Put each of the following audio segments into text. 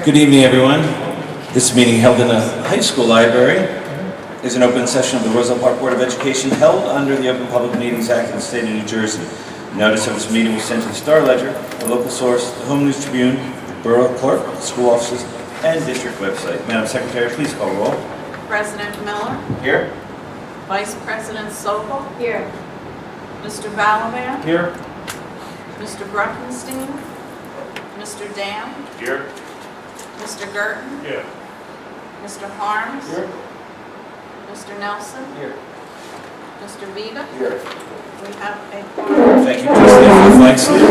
Good evening, everyone. This meeting held in the high school library is an open session of the Roselle Park Board of Education held under the Open Public Meetings Act of the State of New Jersey. Notice of this meeting was sent to the Star Ledger, the local source, the Home News Tribune, the Borough Clerk, the school offices, and district website. Madam Secretary, please call roll. President Miller. Here. Vice President Sokol. Here. Mr. Balaban. Here. Mr. Bruckenstein. Mr. Dam. Here. Mr. Girton. Here. Mr. Harms. Here. Mr. Nelson. Here. Mr. Vida. Here. We have a quorum. Thank you. Please stand for the flag salute.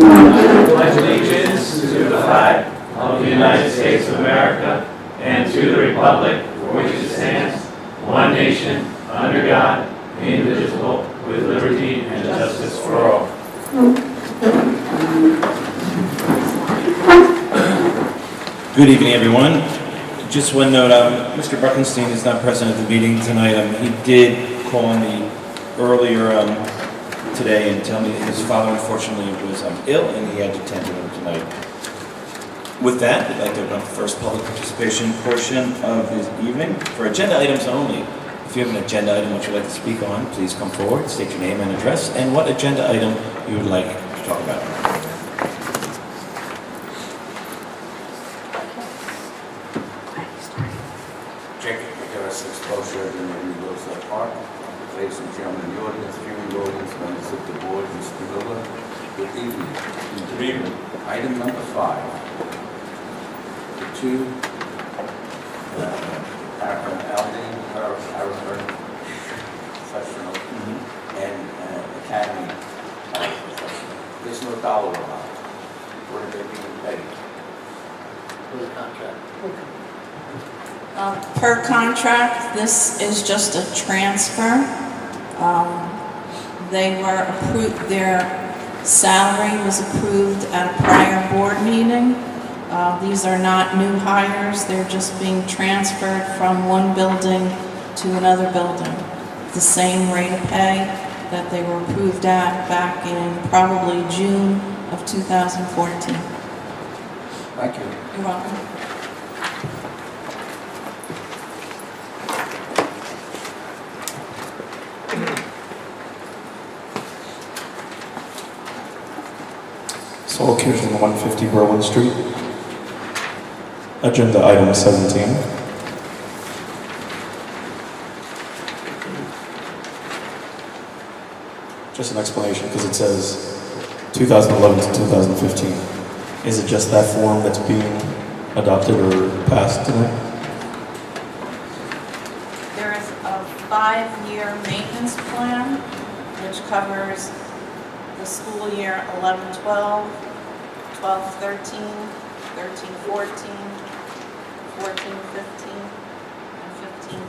I pledge allegiance to the flag of the United States of America and to the republic for which it stands, one nation, under God, indivisible, with liberty and justice for all. Good evening, everyone. Just one note, Mr. Bruckenstein is not present at the meeting tonight. He did call me earlier today and tell me that his father unfortunately was ill and he had to attend to him tonight. With that, we'd like to open up the first public participation portion of this evening for agenda items only. If you have an agenda item which you'd like to speak on, please come forward, state your name and address, and what agenda item you would like to talk about. Exposure in the Roselle Park. Ladies and gentlemen in the audience, viewing audience, members of the board, Mr. Miller, good evening. Good evening. Item number 5. The two Aldine Harrisburg Professional and Academy Professional. There's no dollar amount. What are they being paid? For the contract. Per contract, this is just a transfer. They were approved, their salary was approved at a prior board meeting. These are not new hires, they're just being transferred from one building to another building. The same rate of pay that they were approved at back in probably June of 2014. Thank you. You're welcome. So location 150 Berlin Street. Agenda item 17. Just an explanation because it says 2011 to 2015. Is it just that form that's being adopted or passed tonight? There is a 5-year maintenance plan which covers the school year 11-12, 12-13, 13-14, 14-15, and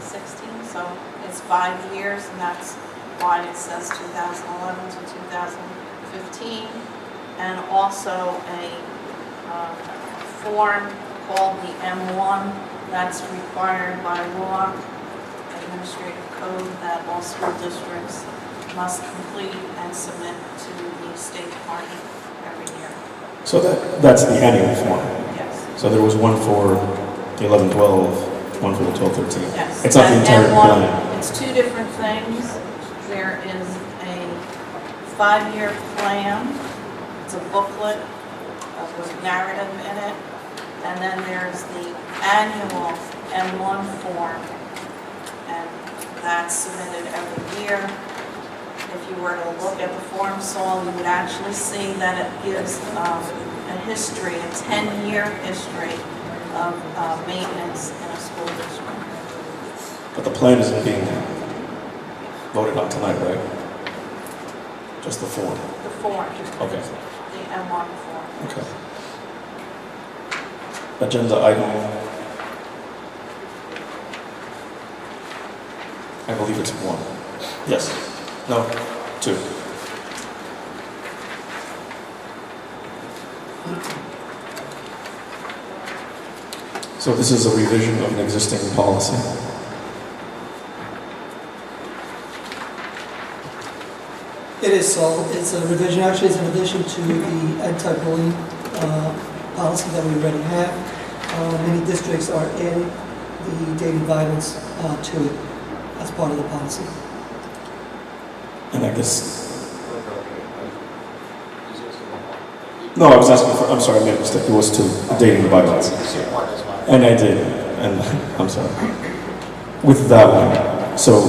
15-16. So it's 5 years, and that's why it says 2011 to 2015. And also a form called the M1 that's required by law, administrative code, that all school districts must complete and submit to the State Department every year. So that's the annual form. Yes. So there was one for the 11-12, one for the 12-13. Yes. It's not the entire And plan. it's two different things. There is a 5-year plan. It's a booklet with narrative in it. And then there's the annual M1 form, and that's submitted every year. If you were to look at the form, Saul, you would actually see that it gives a history, a 10-year history of maintenance in a school district. But the plan isn't being voted on tonight, right? Just the form. The form. Okay. The M1 form. Okay. Agenda item, I believe it's 1. Yes. No, 2. So this is a revision of an existing policy. It is so. It's a revision. Actually, it's in addition to the anti-bullying policy that we already have. Many districts are in the dating violence to it as part of the policy. And I guess, no, I was asking for, I'm sorry, I made a mistake. It was to dating the violence. And I did, and I'm sorry. With that one, so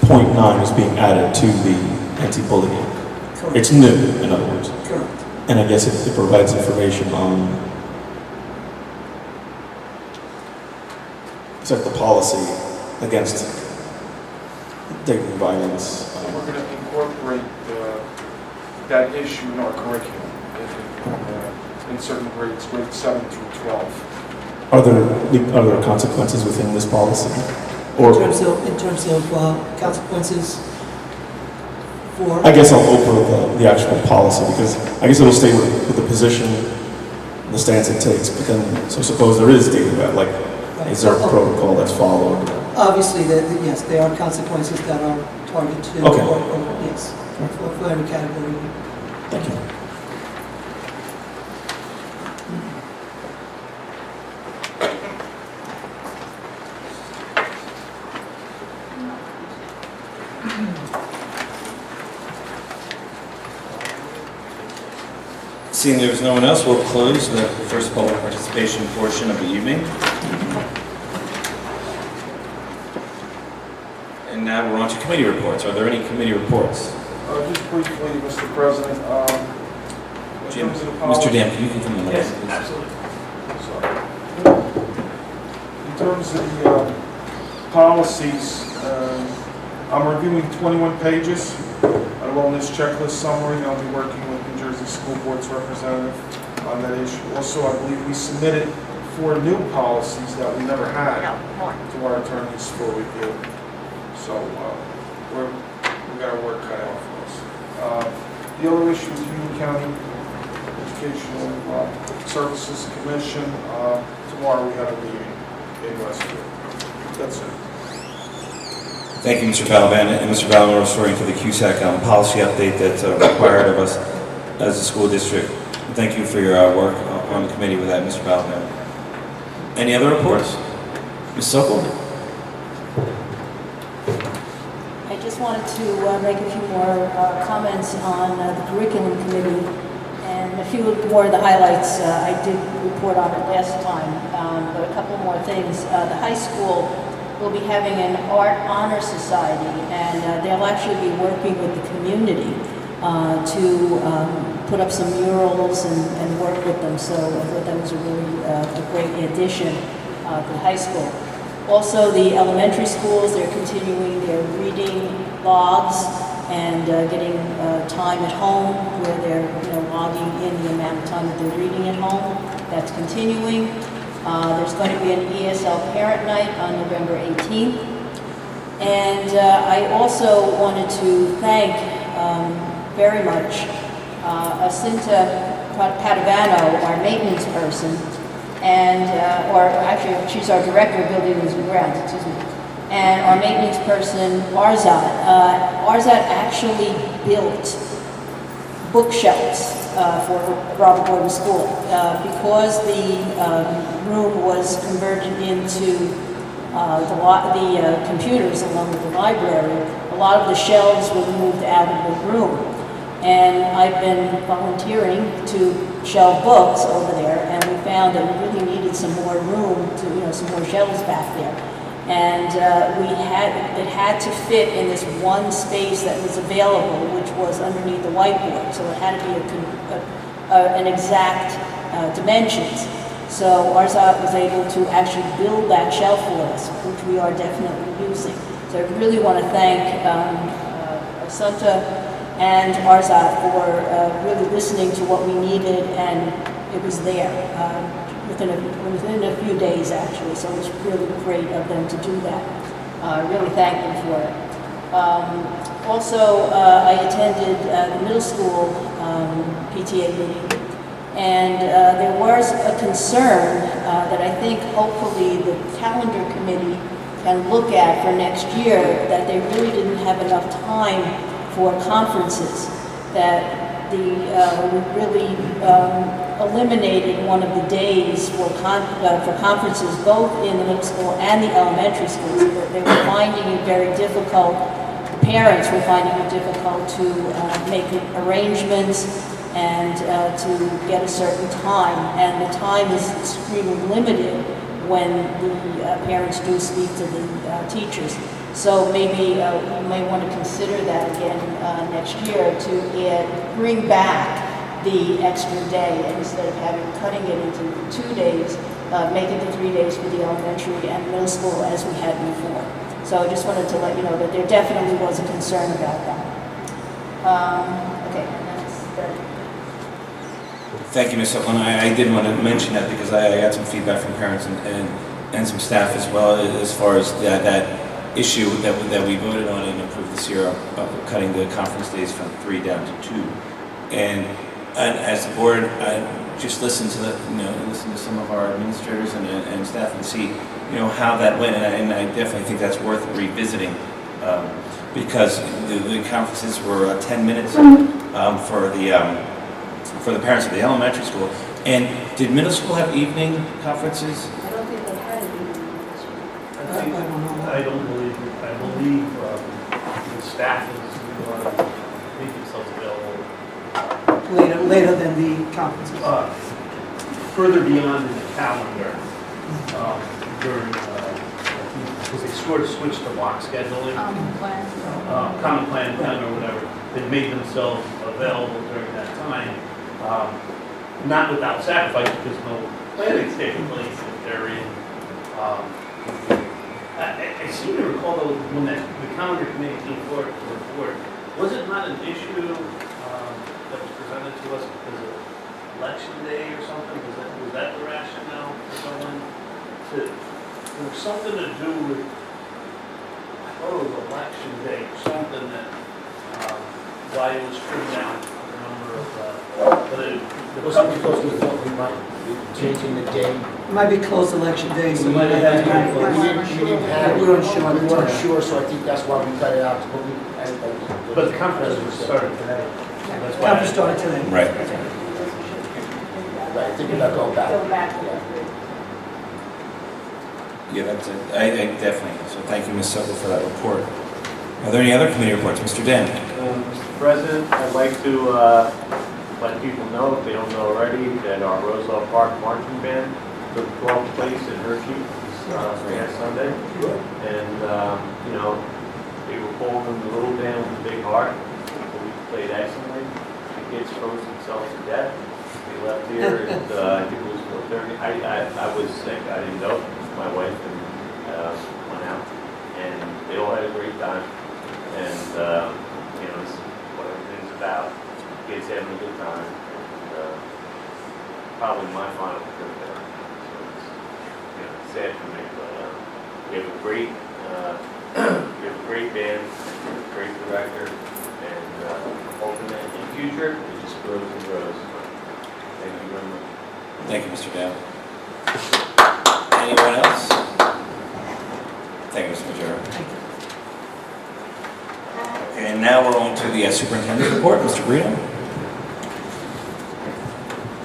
point 9 is being added to the anti-bullying. Correct. It's new, in other words. Correct. And I guess it provides information on, it's like the policy against dating violence. We're going to incorporate that issue in our curriculum in certain grades, grades 7 through 12. Are there consequences within this policy? Or In terms of consequences for... I guess I'll open the actual policy, because I guess it'll stay with the position, the stance it takes, but then, so suppose there is dating violence, like, is there a protocol that's followed? Obviously, yes, there are consequences that are targeted to, Okay. or yes, for every category. Thank you. Seeing there's no one else, we'll close the first public participation portion of the evening. And now we're on to committee reports. Are there any committee reports? Just briefly, Mr. President, in Jim, terms of the Mr. policy... Dam, can you come in? Yes, absolutely. Sorry. In terms of the policies, I'm reviewing 21 pages of the wellness checklist summary. I'll be working with New Jersey School Board's representative on that issue. Also, I believe we submitted 4 new policies that we never had to our attorneys for review. So we got our work cut out for us. The other issue is Union County Educational Services Commission. Tomorrow we have a meeting in Westfield. That's it. Thank you, Mr. Balaban. And Mr. Balaban, referring to the CUSAC policy update that's required of us as a school district. Thank you for your work on the committee with that, Mr. Balaban. Any other reports? Ms. Sokol? I just wanted to make a few more comments on the curriculum committee, and a few more of the highlights. I did report on it last time, but a couple more things. The high school will be having an art honor society, and they'll actually be working with the community to put up some murals and work with them. So I thought that was a really a great addition to the high school. Also, the elementary schools, they're continuing their reading logs and getting time at home where they're logging in the amount of time that they're reading at home. That's continuing. There's going to be an ESL parent night on November 18th. And I also wanted to thank very much Jacinta Padovano, our maintenance person, and, or actually, she's our director of buildings and grounds, excuse me, and our maintenance person, Arzat. Arzat actually built bookshelves for Robert Gordon School. Because the room was converted into the computers along with the library, a lot of the shelves were moved out of the room. And I've been volunteering to shelve books over there, and we found that we really needed some more room to, some more shelves back there. And it had to fit in this one space that was available, which was underneath the whiteboard. So it had to be an exact dimensions. So Arzat was able to actually build that shelf for us, which we are definitely using. So I really want to thank Assunta and Arzat for really listening to what we needed, and it was there within a few days, actually. So it was really great of them to do that. I really thank them for it. Also, I attended the middle school PTA meeting, and there was a concern that I think hopefully the calendar committee can look at for next year, that they really didn't have enough time for conferences, that we really eliminated one of the days for conferences, both in the middle school and the elementary schools. They were finding it very difficult, the parents were finding it difficult to make arrangements and to get a certain time. And the time is extremely limited when the parents do speak to the teachers. So maybe you may want to consider that again next year to bring back the extra day, and instead of cutting it into 2 days, make it the 3 days for the elementary and middle school as we had before. So I just wanted to let you know that there definitely was a concern about that. Okay, and that's that. Thank you, Ms. Upland. I did want to mention that because I got some feedback from parents and some staff as well as far as that issue that we voted on and approved this year of cutting the conference days from 3 down to 2. And as the board, I just listen to some of our administrators and staff and see, how that went. And I definitely think that's worth revisiting because the conferences were 10 minutes for the parents of the elementary school. And did middle school have evening conferences? I don't think they had it even. I believe the staff is make themselves available Later than the conferences. further beyond in the calendar during because they sort of switched to block scheduling, common plan or whatever. They made themselves available during that time, not without sacrifice because no planning's taking place if they're in. I seem to recall though when the calendar committee came forward to report, was it not an issue that was presented to us because of election day or something? Was that the rationale for going to? There was something to do with, I thought it was election day or something that why it was trimmed down the number of. But it Was it because we thought we might be changing the day? It might be close election day, so We might have had to go for We didn't have it. We weren't sure at the We weren't time. sure, so I think that's why we cut it out. But the conference was started today. That's why. Conference started today. Right. Right, thinking about going back. Go back. Yeah, that's it. I definitely. So thank you, Ms. Silva, for that report. Are there any other committee reports? Mr. Den? Mr. President, I'd like to let people know, if they don't know already, that our Roselle Park marching band took 12th place in Hershey last Sunday. And, they were pulled in the little band with a big heart. But we played excellently. The kids froze themselves to death. They left here and I think it was 4:30. I was sick. I didn't go. My wife and went out. And they all had a great time. And, this is what everything's about. Kids having a good time. And, probably my final trip there. So it's, sad for me, but we have a great, band, great director, and hoping that in the future it just grows and grows. Thank you very much. Thank you, Mr. Dow. Anyone else? Thank you, Mr. Majora. And now we're on to the superintendent's report. Mr. Brito?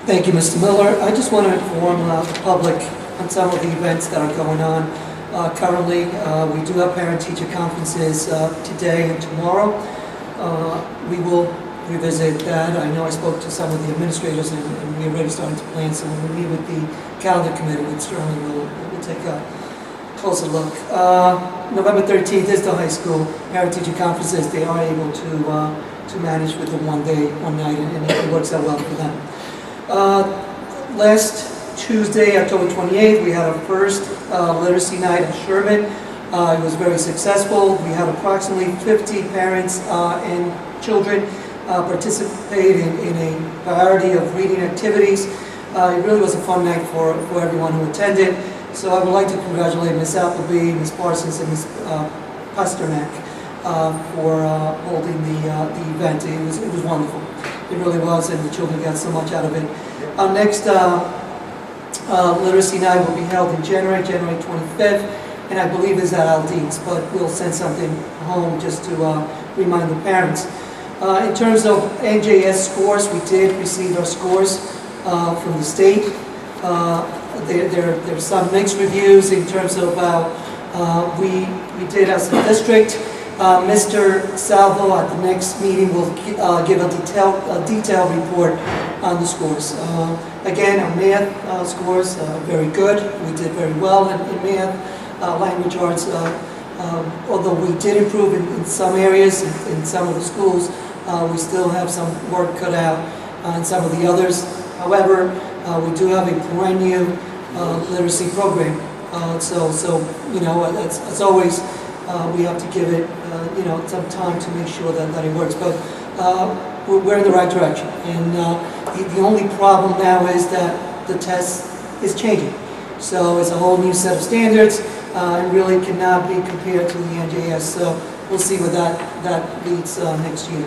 Thank you, Mr. Miller. I just want to inform the public on some of the events that are going on. Currently, we do have parent-teacher conferences today and tomorrow. We will revisit that. I know I spoke to some of the administrators and we're already starting to plan, so when we meet with the calendar committee, we certainly will take a closer look. November 13th is the high school parent-teacher conferences. They are able to manage with the one night, and it works out well for them. Last Tuesday, October 28th, we had our first literacy night at Sherman. It was very successful. We had approximately 50 parents and children participate in a variety of reading activities. It really was a fun night for everyone who attended. So I would like to congratulate Ms. Appleby, Ms. Parsons, and Ms. Pasternak for holding the event. It was wonderful. It really was, and the children got so much out of it. Our next literacy night will be held in January 25th, and I believe is at Aldean's, but we'll send something home just to remind the parents. In terms of NJS scores, we did receive our scores from the state. There's some mixed reviews in terms of we did as a district. Mr. Salvo at the next meeting will give a detailed report on the scores. Again, our math scores very good. We did very well in math, language arts. Although we did improve in some areas, in some of the schools, we still have some work cut out in some of the others. However, we do have a brand new literacy program. So you know, it's always we have to give it some time to make sure that it works. But we're in the right direction. And the only problem now is that the test is changing. So it's a whole new set of standards. And really cannot be compared to the NJS. So we'll see where that leads next year.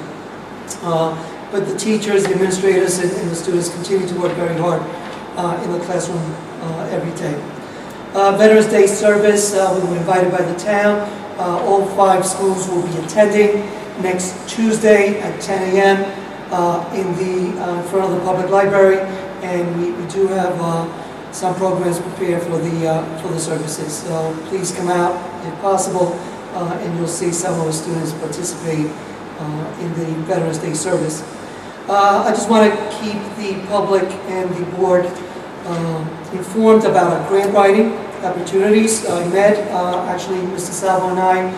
But the teachers, the administrators, and the students continue to work very hard in the classroom every day. Veterans Day service, we were invited by the town. All 5 schools will be attending next Tuesday at 10 a.m. In front of the public library, and we do have some programs prepared for the services. So please come out if possible, and you'll see some of the students participate in the Veterans Day service. I just want to keep the public and the board informed about our grant writing opportunities. I met, actually Mr. Salvo and I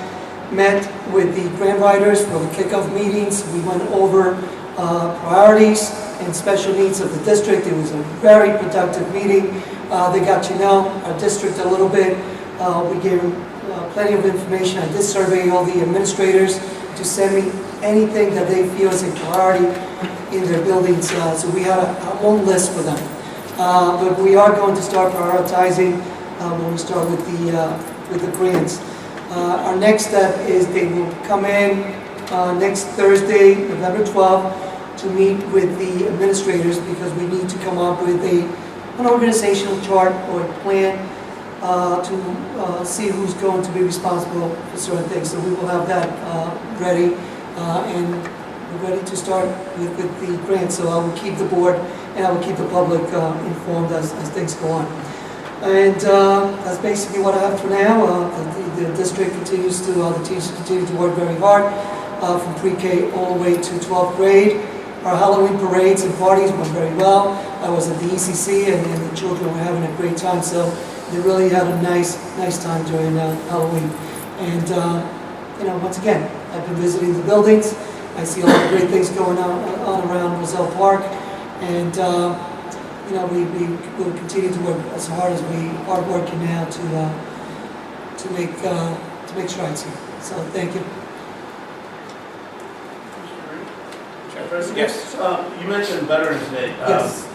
met with the grant writers for the kickoff meetings. We went over priorities and special needs of the district. It was a very productive meeting. They got to know our district a little bit. We gave them plenty of information. I did survey all the administrators to send me anything that they feel is a priority in their buildings. So we had a long list for them. But we are going to start prioritizing when we start with the grants. Our next step is they will come in next Thursday, November 12th, to meet with the administrators because we need to come up with an organizational chart or a plan to see who's going to be responsible for certain things. So we will have that ready and we're ready to start with the grant. So I will keep the board and I will keep the public informed as things go on. And that's basically what I have for now. The district continues to, the teachers continue to work very hard from pre-K all the way to 12th grade. Our Halloween parades and parties went very well. I was at the ECC and the children were having a great time. So they really had a nice time during Halloween. And once again, I've been visiting the buildings. I see a lot of great things going on around Roselle Park. And we will continue to work as hard as we are working now to make strides here. So thank you. Yes. You mentioned Veterans Day. Yes.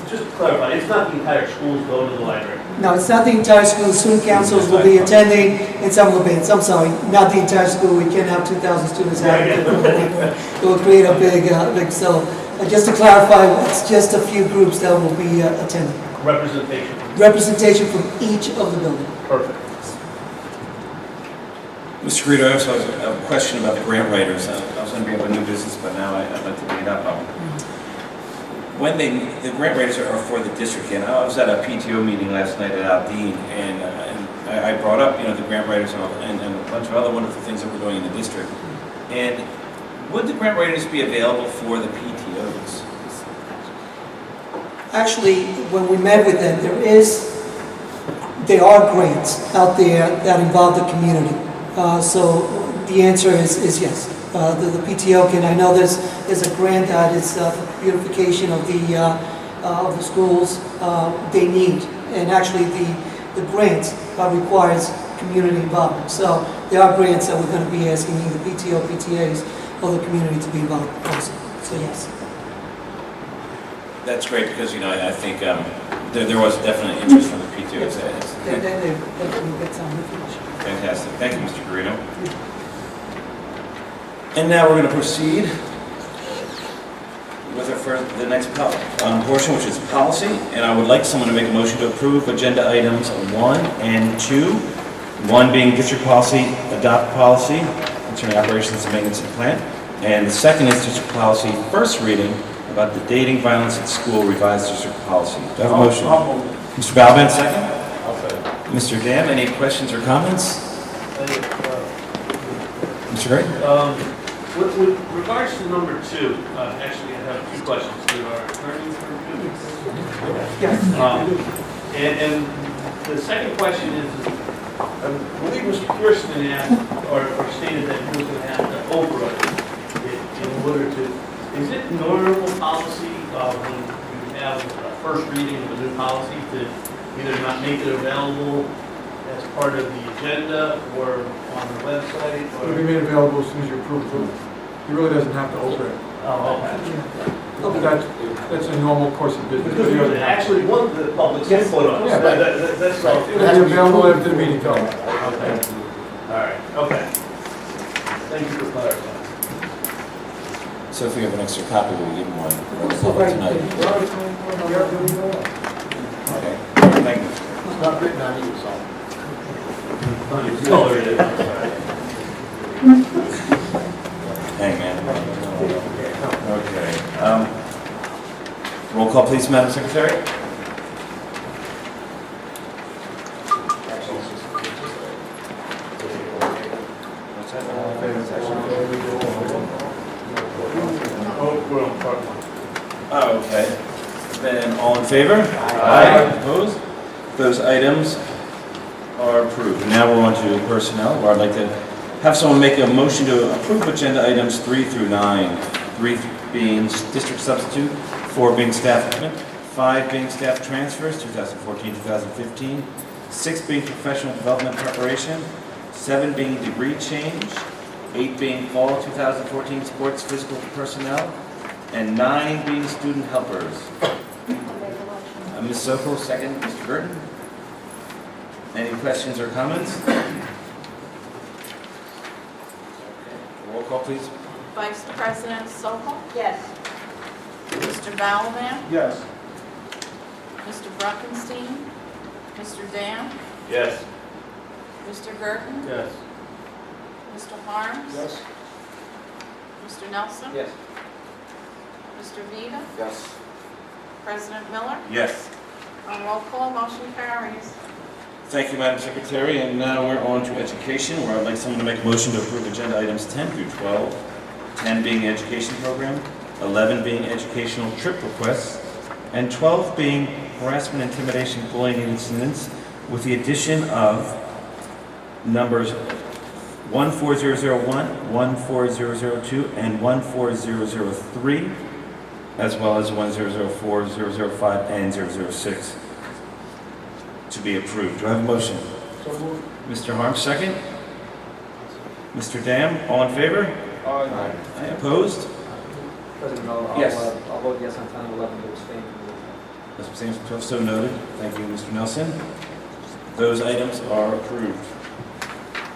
Just to clarify, it's not the entire schools go to the library? No, it's not the entire school. Student councils will be attending and some of the bands. I'm sorry, not the entire school. We can't have 2,000 students out. It will create a big so just to clarify, it's just a few groups that will be attending. Representation? Representation from each of the buildings. Perfect. Mr. Garrido, I also have a question about the grant writers. I was going to bring up a new business, but now I'd like to bring it up. When the grant writers are for the district, and I was at a PTO meeting last night at Aldine, and I brought up, the grant writers and a bunch of other wonderful things that we're doing in the district. And would the grant writers be available for the PTOs? Actually, when we met with them, there are grants out there that involve the community. So the answer is yes. The PTO can. I know there's a grant that is beautification of the schools they need, and actually the grant requires community involvement. So there are grants that we're going to be asking either PTO, PTAs, or the community to be involved also. So yes. That's great because I think there was definitely interest from the PTOs. They definitely get some information. Fantastic. Thank you, Mr. Garrido. And now we're going to proceed with the next portion, which is policy. And I would like someone to make a motion to approve agenda items 1 and 2. 1 being district policy, adopt policy concerning operations and maintenance of plant. And the second is district policy, first reading about the dating violence at school, revised district policy. Do I have a motion? Mr. Balvin, second? I'll say. Mr. Dam, any questions or comments? Mr. Gray? With regards to number 2, actually I have 2 questions to our attorney for and the second question is, I believe Mr. Kirsten asked or stated that he was going to have to Oprah in order to, is it normal policy when you have a first reading of a new policy to either not make it available as part of the agenda or on the website? It'll be made available as soon as you approve it. He really doesn't have to open it. Oh, okay. That's a normal course of business. Because we actually want the public's input on it. Yeah. That's all. It'll be available after the meeting. Okay. All right, okay. Thank you for clarifying. So if we have an extra copy, we'll give him one for the So public very tonight. good. Okay, thank you. It's not written on you, so. Oh, there it is. Hang man. Okay. Roll call, please, Madam Secretary. Oh, we're on part 1. Oh, okay. Then all in favor? Aye. Opposed? Those items are approved. Now we're on to personnel, where I'd like to have someone make a motion to approve agenda items 3 through 9. 3 being district substitute, 4 being staff appointment, 5 being staff transfers, 2014-2015, 6 being professional development preparation, 7 being degree change, 8 being fall 2014 sports physical personnel, and 9 being student helpers. Ms. Sokol, second. Mr. Burton? Any questions or comments? Roll call, please. Vice President Sokol? Yes. Mr. Balaban? Yes. Mr. Bruckenstein? Mr. Dam? Yes. Mr. Gerton? Yes. Mr. Harms? Yes. Mr. Nelson? Yes. Mr. Vita? Yes. President Miller? Yes. On roll call, motion carries. Thank you, Madam Secretary. And now we're on to education, where I'd like someone to make a motion to approve agenda items 10 through 12. 10 being education program, 11 being educational trip requests, and 12 being harassment, intimidation, bullying incidents, with the addition of numbers 14001, 14002, and 14003, as well as 1004, 005, and 006 to be approved. Do I have a motion? So moved. Mr. Harms, second. Mr. Dam, all in favor? Aye. Aye, opposed? President Miller, Yes. I'll vote yes on 10 and 11 to abstain. Mr. Abstains from 12, so noted. Thank you, Mr. Nelson. Those items are approved.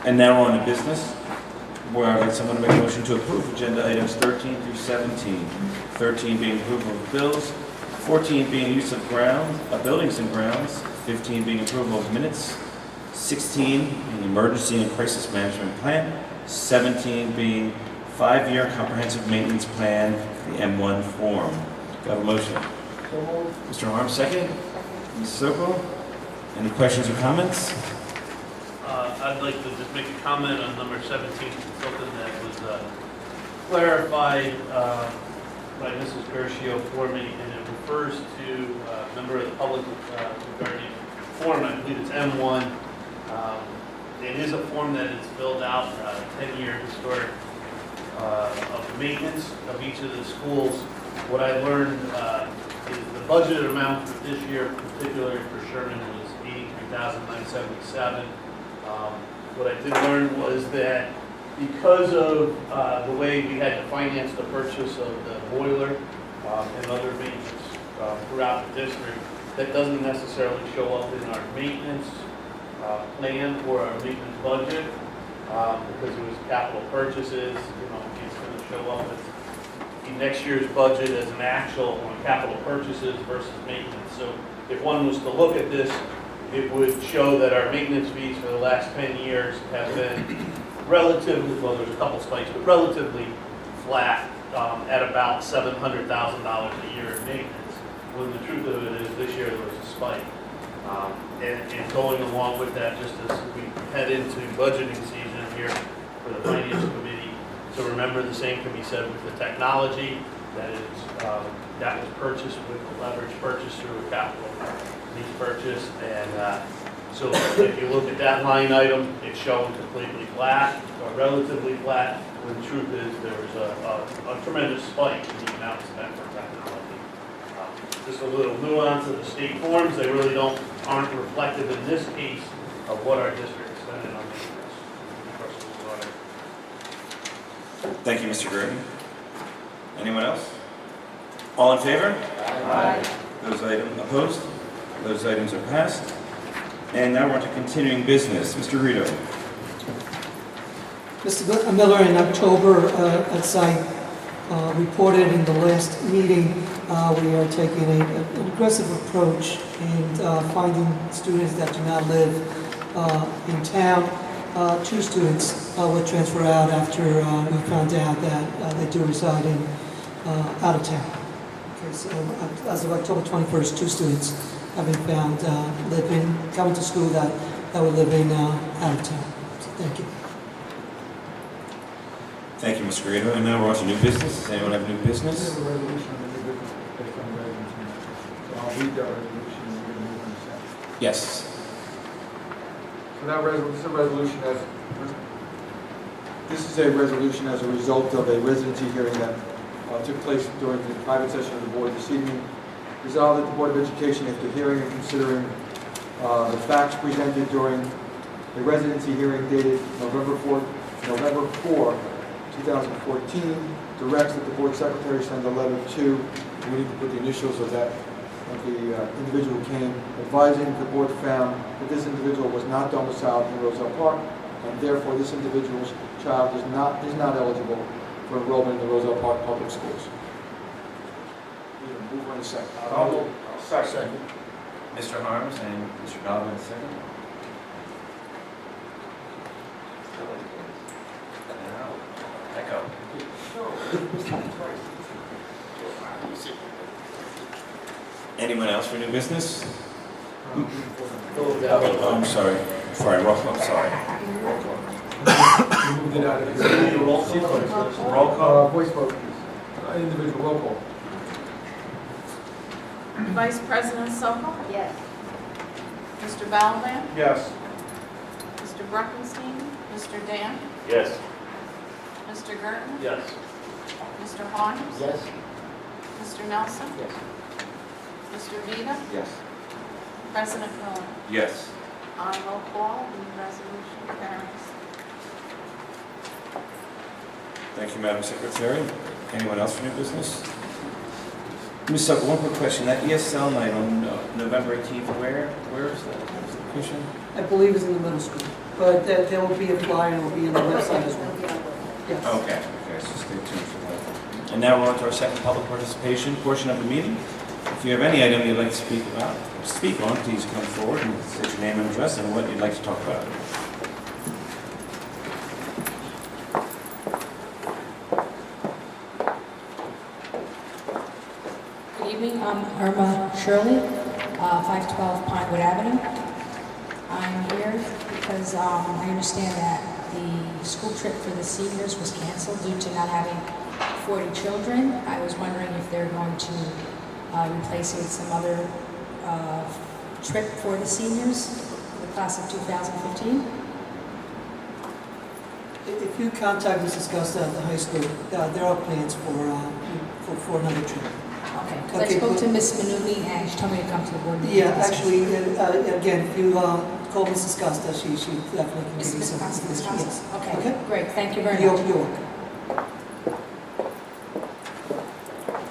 And now on to business, where I'd like someone to make a motion to approve agenda items 13 through 17. 13 being approval of bills, 14 being use of grounds, buildings and grounds, 15 being approval of minutes, 16 being emergency and crisis management plan, 17 being 5-year comprehensive maintenance plan, the M1 form. Do I have a motion? So moved. Mr. Harms, second. Ms. Sokol, any questions or comments? I'd like to just make a comment on number 17, something that was clarified by Mrs. Gershio for me, and it refers to a member of the public regarding form. I believe it's M1. It is a form that is filled out, 10-year historic of the maintenance of each of the schools. What I learned is the budgeted amount for this year, particularly for Sherman, was $83,977. What I did learn was that because of the way we had to finance the purchase of the boiler and other maintenance throughout the district, that doesn't necessarily show up in our maintenance plan or our maintenance budget because it was capital purchases. It's going to show up in next year's budget as an actual on capital purchases versus maintenance. So if one was to look at this, it would show that our maintenance fees for the last 10 years have been relatively, well, there's a couple spikes, but relatively flat at about $700,000 a year in maintenance, when the truth of it is this year there was a spike. And going along with that, just as we head into budgeting season here for the Finance Committee, so remember the same can be said with the technology that was purchased with the leverage purchase through a capital lease purchase. And so if you look at that line item, it's showing completely flat or relatively flat, when the truth is there was a tremendous spike in the amount spent for technology. Just a little nuance of the state forms, they really aren't reflective in this case of what our district is spending on maintenance. Thank you, Mr. Gurton. Anyone else? All in favor? Aye. Those items opposed? Those items are passed. And now we're on to continuing business. Mr. Rito. Mr. Miller, in October, as I reported in the last meeting, we are taking an aggressive approach in finding students that do not live in town. 2 students would transfer out after we found out that they do reside in out of town. Okay, so as of October 21st, 2 students have been found coming to school that were living out of town. So thank you. Thank you, Mr. Rito. And now we're on to new business. Does anyone have new This business? is a resolution on the new business based on the resolution. So I'll read that resolution and we're going to move on to second. Yes. So this is a resolution as a result of a residency hearing that took place during the private session of the board this evening. Resolved that the Board of Education, after hearing and considering the facts presented during a residency hearing dated November 4, 2014, directs that the board secretary send a letter to, we need to put the initials of the individual who came, advising the board found that this individual was not domiciled in Roselle Park, and therefore this individual's child is not eligible for enrollment in the Roselle Park Public Schools. Move on to second. Second. Mr. Harms and Mr. Donovan, second. Echo. Anyone else for new business? Oh, I'm sorry. Roll call, sorry. You moved it out of here. Roll call. Voice vote, please. Individual roll call. Vice President Sokol? Yes. Mr. Balaban? Yes. Mr. Bruckenstein? Mr. Dan? Yes. Mr. Gurton? Yes. Mr. Harms? Yes? Mr. Nelson? Yes. Mr. Vita? Yes. President Miller? Yes. On roll call, the resolution carries. Thank you, Madam Secretary. Anyone else for new business? Ms. Sokol, one quick question. That ESL night on November 18th, where is that location? I believe it's in the middle school, but there will be a flyer and it will be on the website as well. Yes. Okay, so stay tuned for that. And now we're on to our second public participation portion of the meeting. If you have any item you'd like to speak on, please come forward and state your name and address and what you'd like to talk about. Good evening, I'm Irma Shirley, 512 Pinewood Avenue. I'm here because I understand that the school trip for the seniors was canceled due to not having 40 children. I was wondering if they're going to replace it with some other trip for the seniors, the class of 2015. If you contact Mrs. Costa at the high school, there are plans for another trip. Okay, because I Okay, spoke but- to Miss Manumi and she told me to come to the board meeting. Yeah, actually, again, if you call Mrs. Costa, she definitely can give you some information. Yes. Okay, great, thank you very You're much. welcome.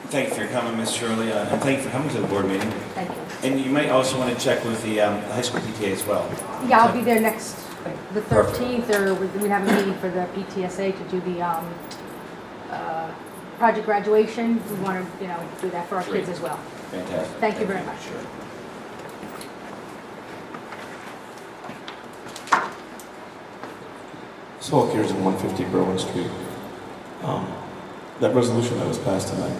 Thank you for your comment, Ms. Shirley, and thank you for coming to the board meeting. Thank you. And you might also want to check with the high school PTA as well. Yeah, I'll be there the 13th, or we have a meeting for the PTSA to do the project graduation. We want to, do that for our kids as well. Fantastic. Thank you very much. Sure. Saul Kears in 150 Berwyn Street. that resolution that was passed tonight,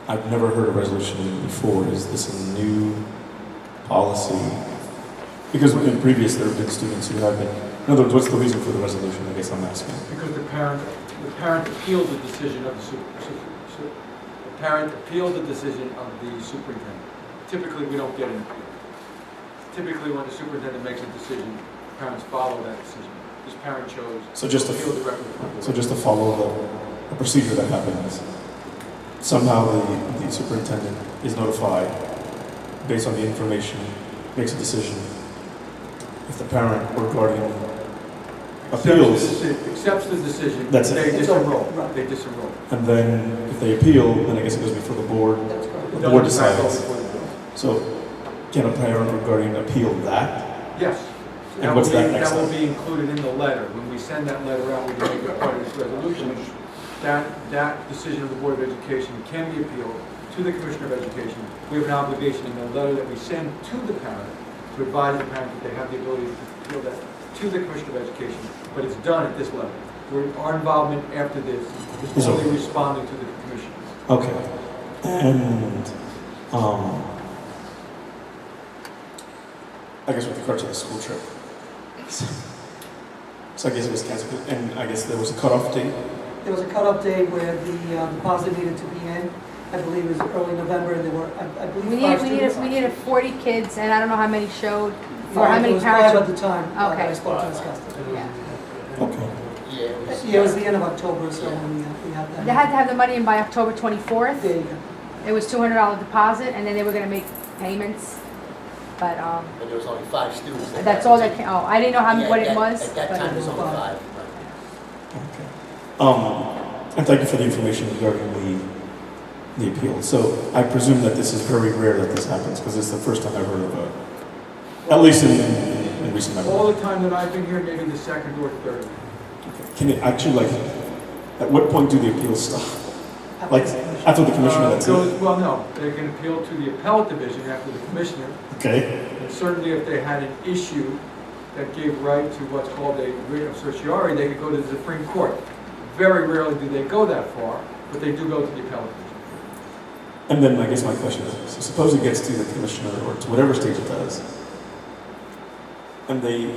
I've never heard a resolution before. Is this a new policy? Because in previous, there have been students who have been, in other words, what's the reason for the resolution? I guess I'm asking. Because the parent appealed the decision of the parent appealed the decision of the superintendent. Typically, we don't get an appeal. Typically, when the superintendent makes a decision, parents follow that decision. This parent chose So just to to, appeal directly from the board. so just to follow the procedure that happens, somehow the superintendent is notified based on the information, makes a decision. If the parent or guardian appeals, Accepts the decision, That's it. they It's over. disenroll. Right. They disenroll. and then if they appeal, then I guess it goes before the board. That's correct. The board Doesn't back up decides. before the board. So can a parent or guardian appeal that? Yes. And what's that next That will step? be included in the letter. When we send that letter out, we can make it part of this resolution. That decision of the Board of Education can be appealed to the Commissioner of Education. We have an obligation in the letter that we send to the parent to advise the parent that they have the ability to appeal that to the Commissioner of Education, but it's done at this level. Our involvement after this is So- only responding to the Commission. Okay. And, I guess with regard to the school trip. So I guess it was canceled, and I guess there was a cutoff date. There was a cutoff date where the deposit needed to be in. I believe it was early November, and there were, I believe, We five needed, students. we needed 40 kids, and I don't know how many showed, or how Five, many it was parents. five at the time that Okay. I spoke to Ms. Costa. Yeah. Okay. Yeah, it was. Yeah, it was the end of October, so when we had that. They had to have the money in by October 24th. There you go. It was $200 deposit, and then they were gonna make payments, but, But there was only 5 students. that's all that came, I didn't know Yeah, what it at was, that but. time, it was only 5. Okay. And thank you for the information regarding the appeal. So I presume that this is very rare that this happens, because it's the first time I've heard of a, at least in recent memory. All the time that I've been here, maybe the second or third. Can it actually, like, at what point do the appeals stop? Like, after the commissioner, that's it? Well, no, they can appeal to the appellate division after the commissioner. Okay. And certainly if they had an issue that gave right to what's called a writ of certiorari, they could go to the Supreme Court. Very rarely do they go that far, but they do go to the appellate division. And then I guess my question is, so suppose it gets to the commissioner or to whatever stage it does, and they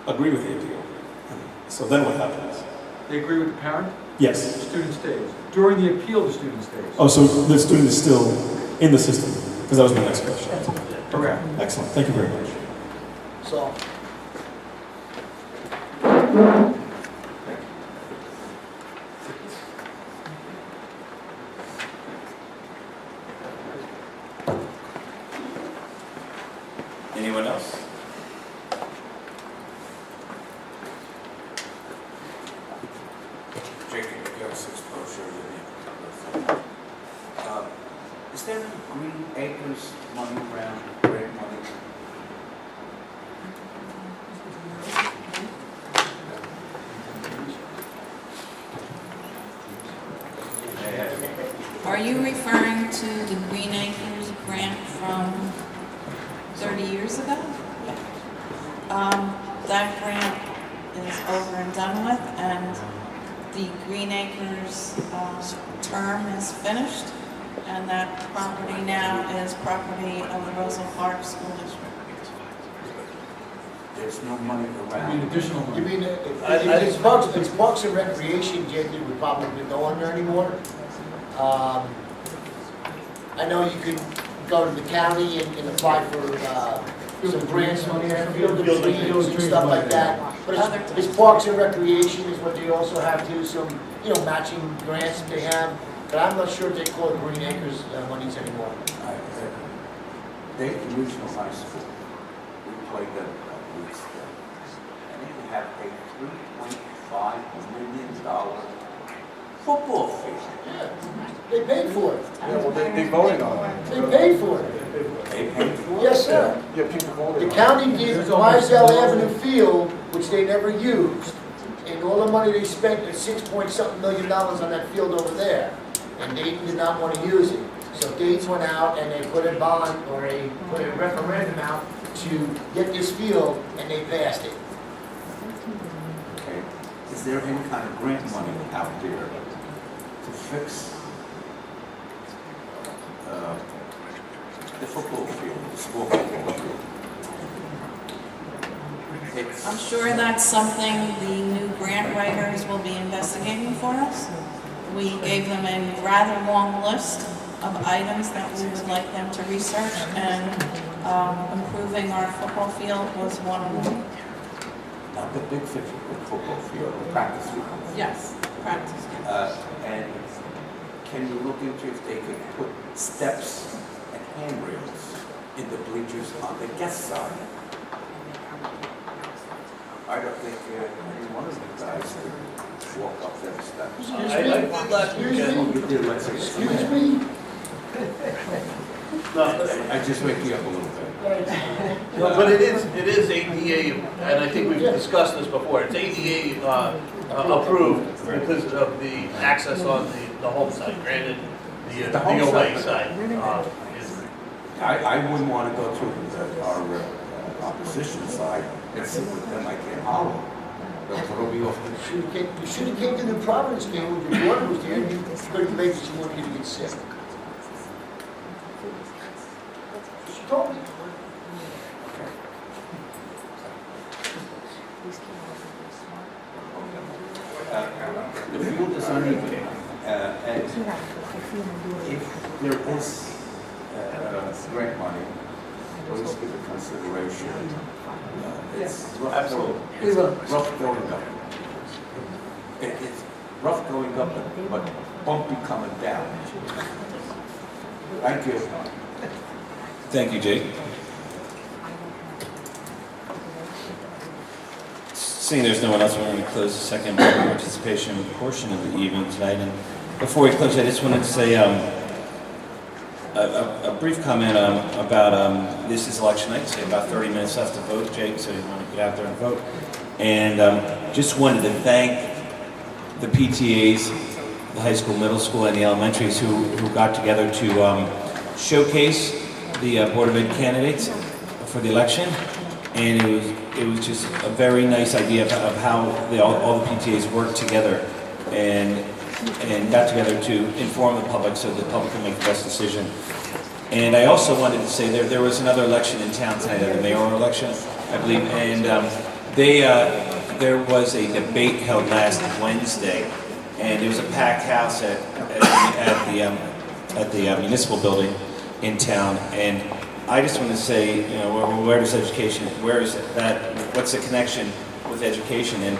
agree with the appeal. So then what happens? They agree with the parent, the Yes. student stays. During the appeal, the student stays. Oh, so the student is still in the system? Because that was my next question. Correct. Excellent. Thank you very much. So, Anyone else? Jacob, you got 6 brochures in here. Is there any Green Acres money around, grant money? Are you referring to the Green Acres grant from 30 years ago? That grant is over and done with, and the Green Acres term is finished, and that property now is property of the Roselle Park School District. There's no money I mean, around. additional you money. mean, it's Parks and Recreation, Jacob, would probably go under anymore. I know you could go to the county and apply for some grants on there, field of dreams and stuff like that. But it's Parks and Recreation is what they also have to, some, matching grants that they have. But I'm not sure if they call it Green Acres monies anymore. Dayton Regional High School, we played them weeks ago, and they have a $3.5 million football field. Yeah, they paid for it. Yeah, well, they voted on it. They paid for it. They paid for it? Yes, sir. Yeah, people voted The on it. county did Roselle Avenue Field, which they never used, and all the money they spent, $6-point-something million on that field over there, and Dayton did not want to use it. So Dayton went out and they put a bond, or they put a referendum out to get this field, and they passed it. Okay. Is is there any kind of grant money out there to fix the football field, the school football field? I'm sure that's something the new grant writers will be investigating for us. We gave them a rather long list of items that we would like them to research, and improving our football field was one of them. Not the big football field, the practice field. Yes, practice. And can you look into if they could put steps and handrails in the bleachers on the guest side? I don't think any one of you guys could walk up them steps. I did last weekend. You did, let's say. Excuse me? No, I just wake you up a little bit. no, but it is ADA, and I think we've discussed this before, it's ADA approved because of the access on the home side, granted, the home away side. side. I wouldn't want to go to our opposition side and sit with them like in Hollow. They'll throw me off the You should have came to the Providence game when your daughter was there, and you couldn't make it, she wanted you to get sick. She told me. The field is uneven, and if there is grant money, please give it consideration. It's rough going up. It's rough going up, but bumpy coming down. Thank you. Thank you, Jake. Seeing there's no one else, we're going to close the second public participation portion of the evening tonight. And before we close, I just wanted to say a brief comment about this is election night. So about 30 minutes left to vote, Jake, so you want to get out there and vote. And just wanted to thank the PTAs, the high school, middle school, and the elementaries who got together to showcase the Board of Ed candidates for the election. And it was just a very nice idea of how all the PTAs worked together and got together to inform the public so the public can make the best decision. And I also wanted to say there was another election in town tonight, the mayoral election, I believe, and there was a debate held last Wednesday, and it was a packed house at the municipal building in town. And I just want to say, you know, where does education, where is that, what's the connection with education? And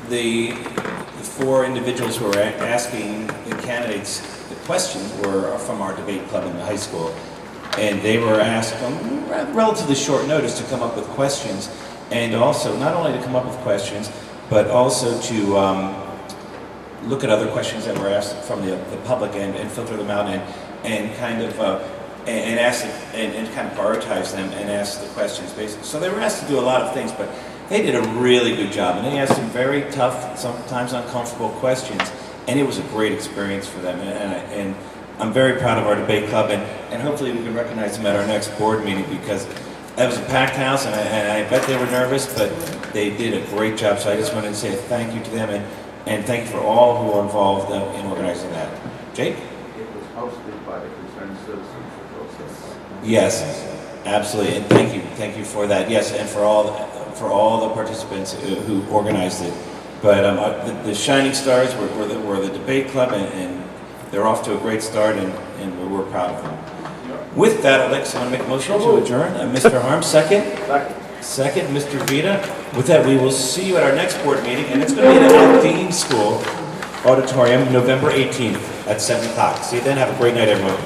the four individuals who were asking the candidates the questions were from our debate club in the high school. And they were asked on relatively short notice to come up with questions, and also not only to come up with questions, but also to look at other questions that were asked from the public and filter them out and kind of and ask and kind of prioritize them and ask the questions basically. So they were asked to do a lot of things, but they did a really good job, and they asked some very tough, sometimes uncomfortable questions, and it was a great experience for them. And I'm very proud of our debate club, and hopefully we can recognize them at our next board meeting, because that was a packed house, and I bet they were nervous, but they did a great job. So I just wanted to say thank you to them, and thank you for all who were involved in organizing that. Jake? It was hosted by the Concerned Citizens process. Yes, absolutely, and thank you for that. Yes, and for all the participants who organized it. But the shining stars were the debate club, and they're off to a great start, and we're proud of them. With that, I'd like someone to make a motion to adjourn. Mr. Harms, second. Second, Mr. Vita. With that, we will see you at our next board meeting, and it's going to be at Dean School Auditorium, November 18th at 7 o'clock. See you then. Have a great night, everyone.